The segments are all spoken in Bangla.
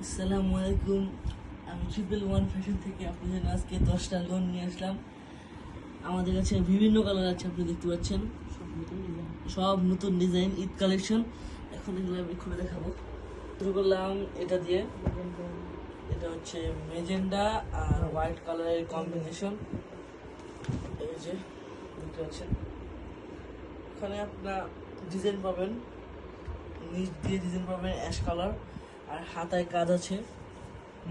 আসসালামু আলাইকুম। আমি ট্রিপল ওয়ান ফ্যাশন থেকে আপনাদের আজকে 10টা লোন নিয়ে আসলাম। আমাদের কাছে বিভিন্ন কালার আছে, আপনি দেখতে পাচ্ছেন সব নতুন ডিজাইন, ঈদ কালেকশন। এখন এগুলো আমি খুলে দেখাবো। শুরু করলাম এটা দিয়ে। এটা হচ্ছে মেজেন্ডা আর হোয়াইট কালারের কম্বিনেশন। এই যে দেখতে পাচ্ছেন, এখানে আপনার ডিজাইন পাবেন, নিচ দিয়ে ডিজাইন পাবেন অ্যাশ কালার, আর হাতায় কাজ আছে,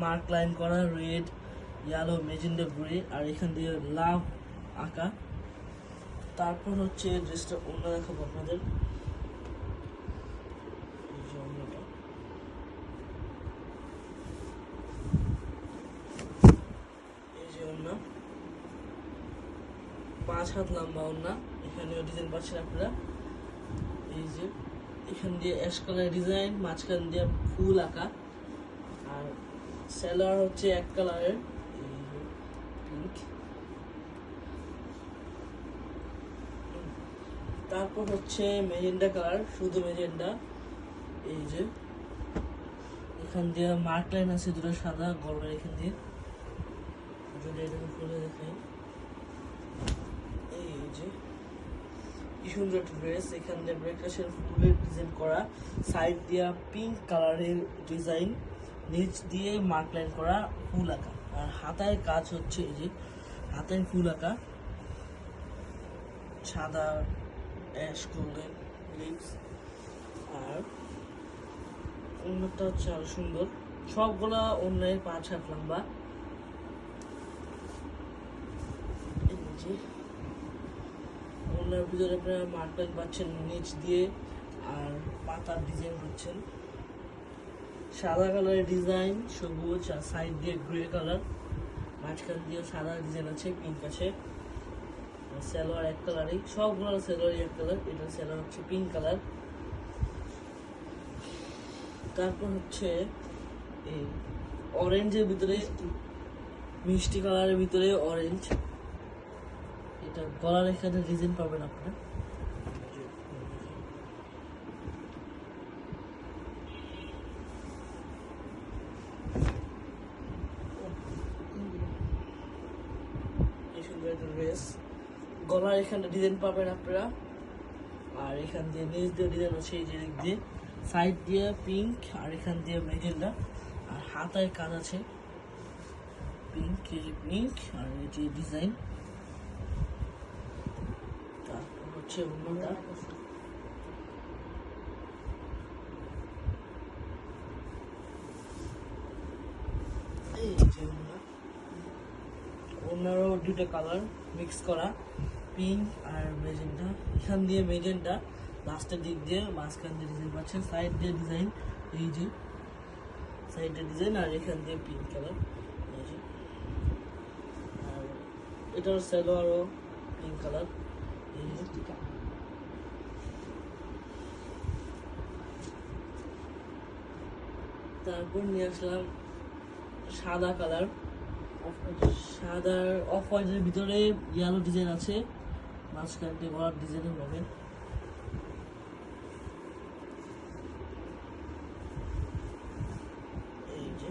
মার্ক লাইন করা রেড, ইয়েলো, মেজেন্ডা, গ্রে, আর এখান দিয়ে লাভ আঁকা। তারপর হচ্ছে ড্রেসটা অন্য দেখাবো আপনাদের। এই যে অন্য 5 হাত লম্বা ওড়না, এখানেও ডিজাইন পাচ্ছেন আপনারা। এই যে এখান দিয়ে অ্যাশ কালার ডিজাইন, মাঝখান দিয়ে ফুল আঁকা, আর সেলার হচ্ছে এক কালারের পিঙ্ক। তারপর হচ্ছে মেজেন্ডা কালার, শুধু মেজেন্ডা। এই যে এখান দিয়ে মার্ক লাইন আছে দুটো সাদা গলার, এখান দিয়ে যদি এটাকে খুলে দেখাই, এই যে কি সুন্দর ড্রেস। এখান দিয়ে ব্রেকফাস্টের ফুলের ডিজাইন করা, সাইড দিয়া পিঙ্ক কালারের ডিজাইন, নিচ দিয়ে মার্ক লাইন করা, ফুল আঁকা, আর হাতায় কাজ হচ্ছে এই যে হাতায় ফুল আঁকা, সাদা অ্যাশ গোল্ডেন লিপস। আর অন্যটা হচ্ছে আরো সুন্দর, সবগুলা অন্যায় 5 হাত লম্বা। অন্যার ভিতরে আপনারা মার্ক লাইন পাচ্ছেন নিচ দিয়ে, আর পাতার ডিজাইন পাচ্ছেন, সাদা কালারের ডিজাইন, সবুজ, আর সাইড দিয়ে গ্রে কালার, মাঝখান দিয়ে সাদা ডিজাইন আছে, পিঙ্ক আছে। সালোয়ার এক কালারই, সবগুলো সালোয়ারই এক কালার। এটা সালোয়ার হচ্ছে পিঙ্ক কালার। তারপর হচ্ছে এই অরেঞ্জের ভিতরে, মিষ্টি কালারের ভিতরে অরেঞ্জ। এটা গলার এখানে ডিজাইন পাবেন আপনারা। এই সুন্দর একটা ড্রেস, গলার এখানে ডিজাইন পাবেন আপনারা, আর এখান দিয়ে নিচ দিয়ে ডিজাইন আছে, এই যে দিক দিয়ে সাইড দিয়ে পিঙ্ক, আর এখান দিয়ে মেজেন্ডা, আর হাতায় কাজ আছে পিঙ্ক, এই যে পিঙ্ক, আর এই যে ডিজাইন। তারপর হচ্ছে অন্যটা, এই যে অন্যরও দুটো কালার মিক্স করা, পিঙ্ক আর মেজেন্টা। এখান দিয়ে মেজেন্টা, লাস্টের দিক দিয়ে মাঝখান দিয়ে ডিজাইন পাচ্ছেন, সাইড দিয়ে ডিজাইন, এই যে সাইডে ডিজাইন, আর এখান দিয়ে পিঙ্ক কালার। এই যে আর এটার সালোয়ারও পিঙ্ক কালার। এই যে তারপর নিয়ে আসলাম সাদা কালার, সাদার অফ হোয়াইটের ভিতরে ইয়েলো ডিজাইন আছে, মাঝখান দিয়ে গলার ডিজাইন পাবেন। এই যে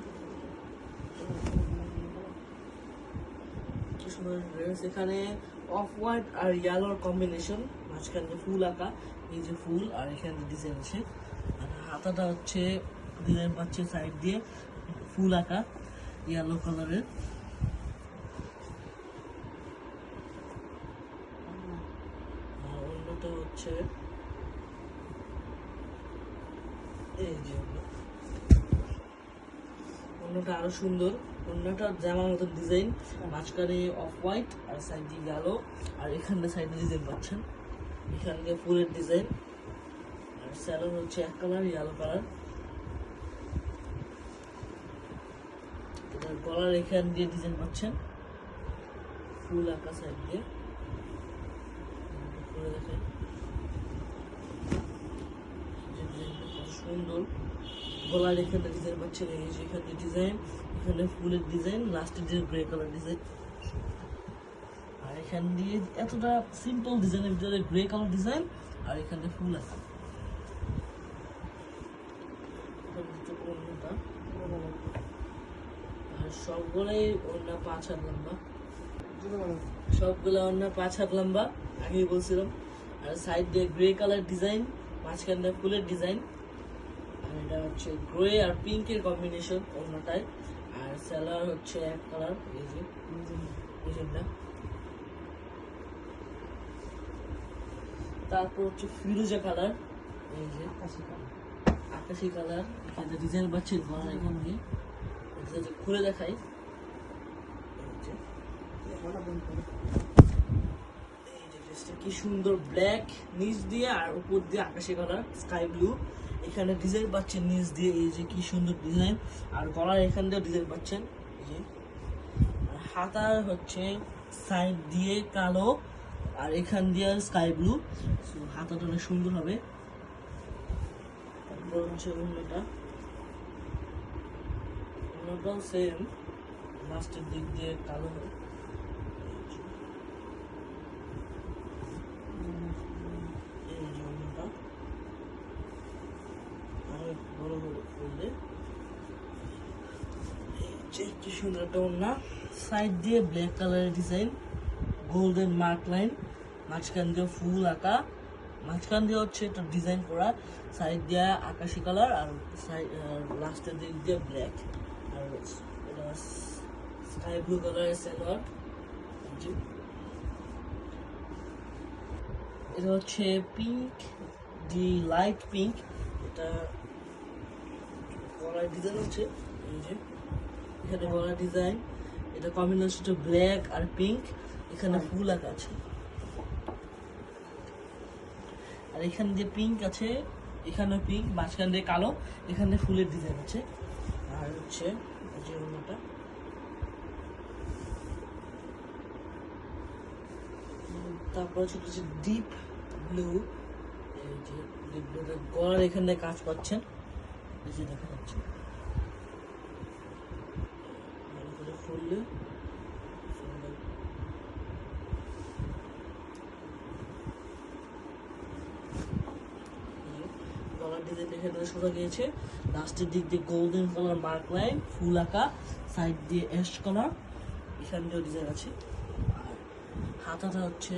কি সুন্দর ড্রেস, এখানে অফ হোয়াইট আর ইয়েলোর কম্বিনেশন, মাঝখান দিয়ে ফুল আঁকা, এই যে ফুল, আর এখানে ডিজাইন আছে, আর হাতাটা হচ্ছে ডিজাইন পাচ্ছে সাইড দিয়ে ফুল আঁকা ইয়েলো কালারের। আর অন্যটা হচ্ছে এই যে অন্যটা আরো সুন্দর, অন্যটা জামার মতো ডিজাইন, মাঝখানে অফ হোয়াইট আর সাইড দিয়ে ইয়েলো, আর এখানে সাইডে ডিজাইন পাচ্ছেন, এখান দিয়ে ফুলের ডিজাইন, আর স্যালোর হচ্ছে এক কালার ইয়েলো কালার। এটার গলার এখান দিয়ে ডিজাইন পাচ্ছেন, ফুল আঁকা সাইড দিয়ে, করে দেখেন কত সুন্দর। গলার এখানে ডিজাইন পাচ্ছেন, এই যে এখানে ডিজাইন, এখানে ফুলের ডিজাইন, লাস্টের দিয়ে গ্রে কালার ডিজাইন, আর এখান দিয়ে এতটা সিম্পল ডিজাইনের ভিতরে গ্রে কালার ডিজাইন, আর এখানে ফুল আছে। অন্যটা আর সবগুলোই অন্য 5 হাত লম্বা, সবগুলো অন্য 5 হাত লম্বা, আগেই বলছিলাম। আর সাইড দিয়ে গ্রে কালার ডিজাইন, মাঝখান দিয়ে ফুলের ডিজাইন। আর এটা হচ্ছে গ্রে আর পিঙ্কের কম্বিনেশন অন্যটায়। আর সেলার হচ্ছে এক কালার, এই যে ডিজাইনটা। তারপর হচ্ছে ফিরোজা কালার, এই যে আকাশি কালার। এখানে ডিজাইন পাচ্ছেন গলার এখান দিয়ে, খুলে দেখাই। কি সুন্দর ব্ল্যাক নিচ দিয়ে আর উপর দিয়ে আকাশি কালার স্কাই ব্লু। এখানে ডিজাইন পাচ্ছেন নিচ দিয়ে, এই যে কি সুন্দর ডিজাইন। আর গলার এখান দিয়েও ডিজাইন পাচ্ছেন, এই যে। আর হাতার হচ্ছে সাইড দিয়ে কালো আর এখান দিয়ে স্কাই ব্লু। হাতাটা অনেক সুন্দর হবে। তারপর হচ্ছে অন্যটাও সেম, লাস্টের দিক দিয়ে কালো হয়। কি সুন্দর একটা ওড়না, সাইড দিয়ে ব্ল্যাক কালারের ডিজাইন, গোল্ডেন মার্ক লাইন, মাঝখান দিয়ে ফুল আঁকা, মাঝখান দিয়ে হচ্ছে একটা ডিজাইন করা, সাইড দিয়ে আকাশি কালার আর লাস্টের দিক দিয়ে ব্ল্যাক। আর এটা স্কাই ব্লু কালারের সালোয়ার। এটা হচ্ছে পিঙ্ক, দি লাইট পিঙ্ক। এটা গলার ডিজাইন হচ্ছে, এই যে এখানে গলার ডিজাইন। এটা কম্বিনেশন হচ্ছে ব্ল্যাক আর পিঙ্ক, এখানে ফুল আঁকা আছে। আর এখান দিয়ে পিঙ্ক আছে, এখানে পিঙ্ক, মাঝখান দিয়ে কালো, এখানে ফুলের ডিজাইন আছে। আর হচ্ছে যে ওড়নাটা, তারপর হচ্ছে ডিপ ব্লু। এই যে ডিপ ব্লুটা গলার এখানে কাজ পাচ্ছেন, এই যে দেখা যাচ্ছে। ফুললে গলার ডিজাইন এখানে সোজা গিয়েছে, লাস্টের দিক দিয়ে গোল্ডেন কালার মার্ক লাইন, ফুল আঁকা, সাইড দিয়ে অ্যাশ কালার, এখান দিয়েও ডিজাইন আছে। আর হাতাটা হচ্ছে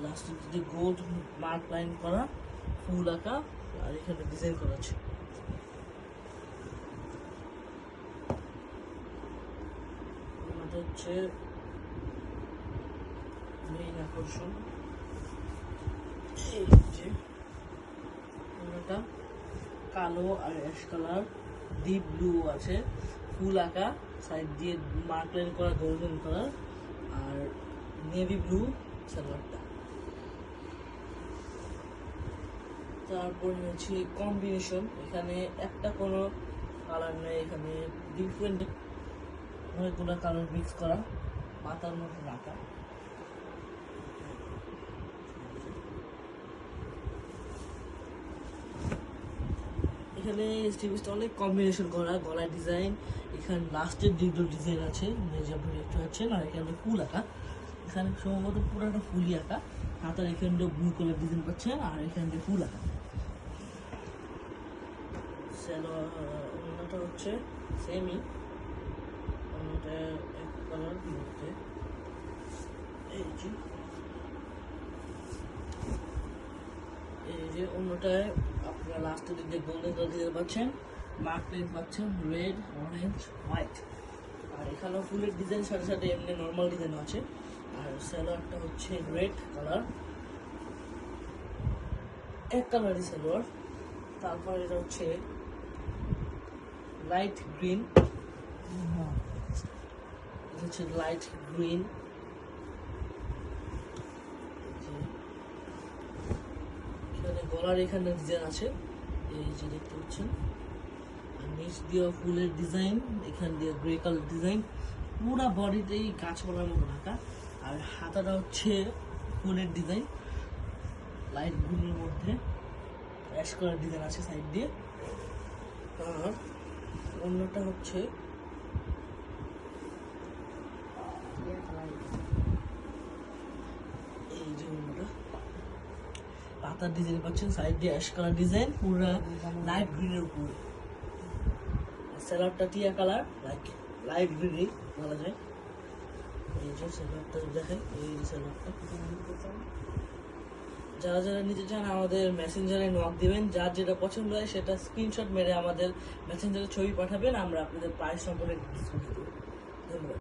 লাস্টের দিক দিয়ে গোল্ড মার্ক লাইন করা, ফুল আঁকা, আর এখানে ডিজাইন করা আছে। হচ্ছে মেইন আকর্ষণ, এই যে ওড়নাটা কালো আর অ্যাশ কালার, ডিপ ব্লু আছে, ফুল আঁকা, সাইড দিয়ে মার্ক লাইন করা গোল্ডেন কালার, আর নেভি ব্লু সালোয়ারটা। তারপর হচ্ছে কম্বিনেশন, এখানে একটা কোনো কালার নেই, এখানে ডিফারেন্ট অনেকগুলো কালার মিক্স করা, পাতার মধ্যে রাখা। এখানে স্টিভসটা অনেক কম্বিনেশন করা, গলার ডিজাইন, এখানে লাস্টের দিকটা ডিজাইন আছে, আপনি দেখতে পাচ্ছেন। আর এখানে ফুল আঁকা, এখানে সম্ভবত পুরোটা ফুলই আঁকা। হাতার এখান দিয়ে ব্লু কালার ডিজাইন পাচ্ছেন, আর এখান দিয়ে ফুল আঁকা। অন্যটা হচ্ছে সেমই, অন্যটা এক কালার মধ্যে, এই যে অন্যটায় আপনারা লাস্টের দিক দিয়ে গোল্ডেন কালার ডিজাইন পাচ্ছেন, মার্ক লাইন পাচ্ছেন রেড, অরেঞ্জ, হোয়াইট। আর এখানেও ফুলের ডিজাইন সাথে সাথে এমনি নর্মাল ডিজাইন আছে। আর সালোয়ারটা হচ্ছে রেড কালার, এক কালারই সালোয়ার। তারপর এটা হচ্ছে লাইট গ্রিন, এটা হচ্ছে লাইট গ্রিন। গলার এখানে ডিজাইন আছে, এই যে দেখতে পাচ্ছেন। আর নিচ দিয়ে ফুলের ডিজাইন, এখান দিয়ে গ্রে কালার ডিজাইন, পুরা বডিতেই গাছপালার মতো ঢাকা। আর হাতাটা হচ্ছে ফুলের ডিজাইন, লাইট গ্রিনের মধ্যে অ্যাশ কালার ডিজাইন আছে সাইড দিয়ে। আর অন্যটা হচ্ছে এই যে অন্যটা পাতার ডিজাইন পাচ্ছেন, সাইড দিয়ে অ্যাশ কালার ডিজাইন, পুরো লাইট গ্রিনের উপরে। স্যালাডটা টিয়া কালার, লাইট গ্রিন বলা যায়। এই যে স্যালাডটা দেখেন, এই যে স্যালাডটা। যারা যারা নিতে চান আমাদের মেসেঞ্জারে নক দিবেন, যার যেটা পছন্দ হয় সেটা স্ক্রিনশট মেরে আমাদের মেসেঞ্জারে ছবি পাঠাবেন, আমরা আপনাদের প্রাইস সম্পর্কে ডিসকাস করব। ধন্যবাদ।